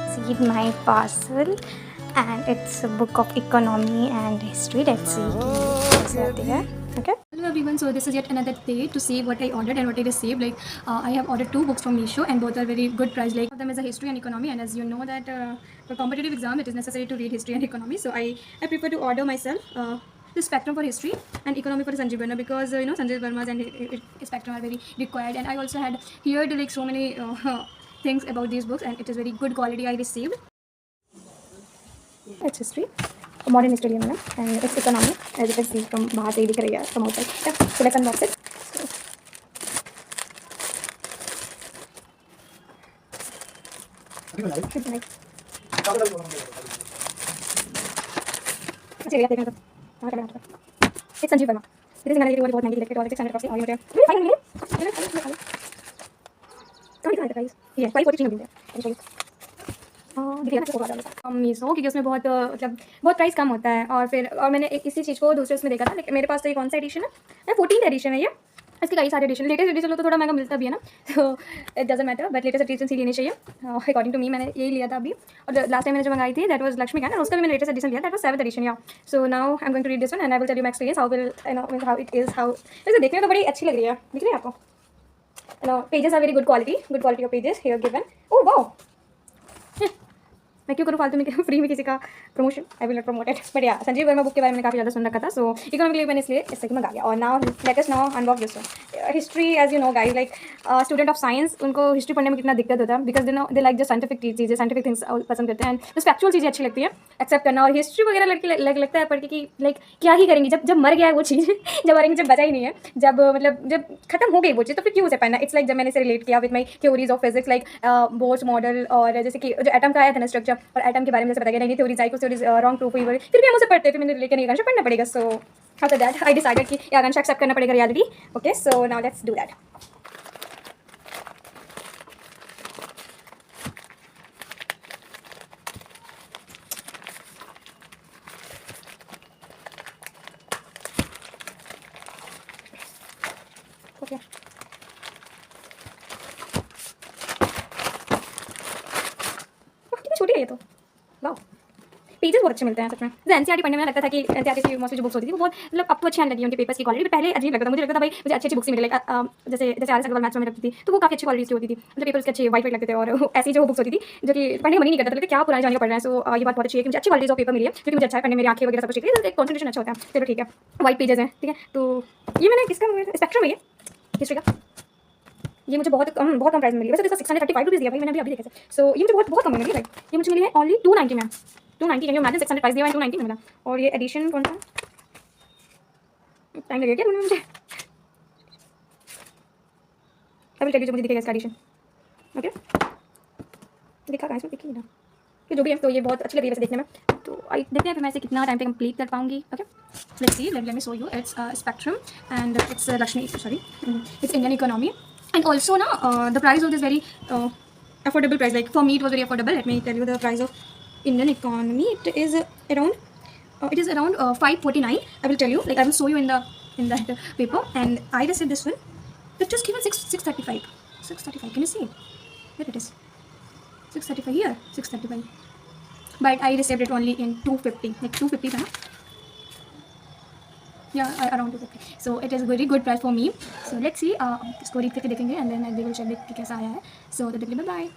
received my parcel and it's a book of economy and history. Let's see what's there. Okay. Hello everyone, so this is yet another day to see what I ordered and what I received. I have ordered 2 books from Meesho and both are very good price. One of them is a history and economy, and as you know that for competitive exam it is necessary to read history and economy. So I prefer to order myself the Spectrum for history and economy for Sanjeev Verma, because Sanjeev Verma's and Spectrum are very required, and I also had heard like so many things about these books, and it is very good quality I received. It's history, modern history, and it's economy. As you can see from बाहर से ही दिख रही है from outside. Yeah, so let's unbox it. Should be nice. अच्छा ये देखना तो हाँ चलो it's संजीव वर्मा. ये सिंगारा की बहुत महंगी इलेक्ट्रिक और 600 का और ये मुझे 500 मिले. कौन दिखा रहा है ये 543 मिलते हैं. मीशो क्योंकि उसमें बहुत मतलब बहुत प्राइस कम होता है, और मैंने इसी चीज़ को दूसरे उसमें देखा था. लेकिन मेरे पास तो ये कौन सा एडिशन है, 14th एडिशन है ये. इसके कई सारे एडिशन, लेटेस्ट एडिशन तो थोड़ा महंगा मिलता भी है ना, तो it doesn't matter, but latest edition ही लेनी चाहिए अकॉर्डिंग टू मी. मैंने यही लिया था अभी, और लास्ट टाइम मैंने जो मंगाई थी दैट वाज लक्ष्मी कैन, और उसका भी मैंने लेटेस्ट एडिशन लिया, दैट वाज 7th एडिशन. या so now I am going to read this one and I will tell you my experience how it is. वैसे देखने में तो बड़ी अच्छी लग रही है, दिख रही है आपको. Pages are very good quality of pages here given. Oh wow, मैं क्यों करूँ फालतू में फ्री में किसी का promotion. I will not promote it, but या संजीव वर्मा बुक के बारे में काफ़ी ज़्यादा सुन रखा था, सो इकोनॉमी के लिए मैंने इसलिए इससे मंगा लिया. और now let us now unbox this one. History as you know guys, like student of science, उनको हिस्ट्री पढ़ने में कितना दिक्कत होता है, बिकॉज दे लाइक जो साइंटिफिक चीज़ें, साइंटिफिक थिंग्स पसंद करते हैं, एंड जो फैक्चुअल चीज़ें अच्छी लगती है एक्सेप्ट करना. और हिस्ट्री वगैरह लगता है पढ़ के कि लाइक क्या ही करेंगे, जब मर गया है वो चीज़ जब मरेंगे, जब बचा ही नहीं है, जब मतलब जब खत्म हो गई वो चीज़, तो फिर क्यों उसे पढ़ना. इट्स लाइक जब मैंने इसे रिलेट किया with my theories of physics, like Bohr's model, और जैसे कि जो एटम का आया था ना स्ट्रक्चर, और एटम के बारे में पता गया नहीं थ्योरीज आई, कुछ थ्योरीज रॉन्ग प्रूफ हुई, फिर भी हम उसे पढ़ते, फिर मैंने लेकर नहीं आकांक्षा पढ़ना पड़ेगा. So after that I decided कि आकांक्षा एक्सेप्ट करना पड़ेगा reality. Okay, so now let's do that. Okay, कितनी छोटी है ये तो. वाह, पेजेस बहुत अच्छे मिलते हैं सच में. जैसे एनसीईआरटी पढ़ने में लगता था कि एनसीईआरटी की मोस्टली जो बुक्स होती थी वो बहुत मतलब अब तो अच्छी आने लगी उनके पेपर्स की क्वालिटी. पहले अजीब लगता था, मुझे लगता था भाई मुझे अच्छी बुक्स ही मिले, लाइक जैसे आर एस अग्रवाल मैथ्स में रखती थी तो वो काफ़ी अच्छी क्वालिटी की होती थी, मतलब पेपर्स के अच्छे वाइट लगते थे, और ऐसी जो बुक्स होती थी जो कि पढ़ने का मन ही नहीं करता था, क्या पुराने जाने का पढ़ रहा है. सो ये बात बहुत अच्छी है कि मुझे अच्छी क्वालिटी ऑफ पेपर मिली है, क्योंकि मुझे अच्छा है पढ़ने, मेरी आंखें वगैरह सब कुछ ठीक है, कॉन्सेंट्रेशन अच्छा होता है. चलो ठीक है, वाइट पेजेस हैं, ठीक है. तो ये मैंने किसका स्पेक्ट्रम है, ये हिस्ट्री का. ये मुझे बहुत कम प्राइस में मिली. वैसे तो इसका 635 रुपीज़ दिया भाई मैंने अभी देखे थे. सो ये मुझे बहुत कम में मिली. लाइक ये मुझे मिली है ओनली 290 में. 290 कैन यू इमेजिन, 600 प्राइस दिया है 290 में मिला. और ये एडिशन कौन सा, टाइम लगेगा क्या ढूंढने में मुझे. आई विल टेल यू जब मुझे दिखेगा इसका एडिशन. ओके, दिखा कहाँ इसमें, दिखी ना कि जो भी है. तो ये बहुत अच्छी लगी वैसे देखने में. तो आई देखते हैं फिर मैं इसे कितना टाइम पे कंप्लीट कर पाऊंगी. Okay, let's see, let me show you. It's spectrum and it's Lakshmi, sorry, it's Indian economy. And also the price of this very affordable price, like for me it was very affordable. Let me tell you the price of Indian economy. It is around 549. I will tell you, like I will show you in that paper. And I received this one. It's just given 635. 635. Can you see? Here it is. 635 here. 635. But I received it only in 250. Like 250 था ना? Yeah, around 250. So it is very good price for me. So let's see. इसको read करके देखेंगे and then we will check कि कैसा आया है. So bye bye.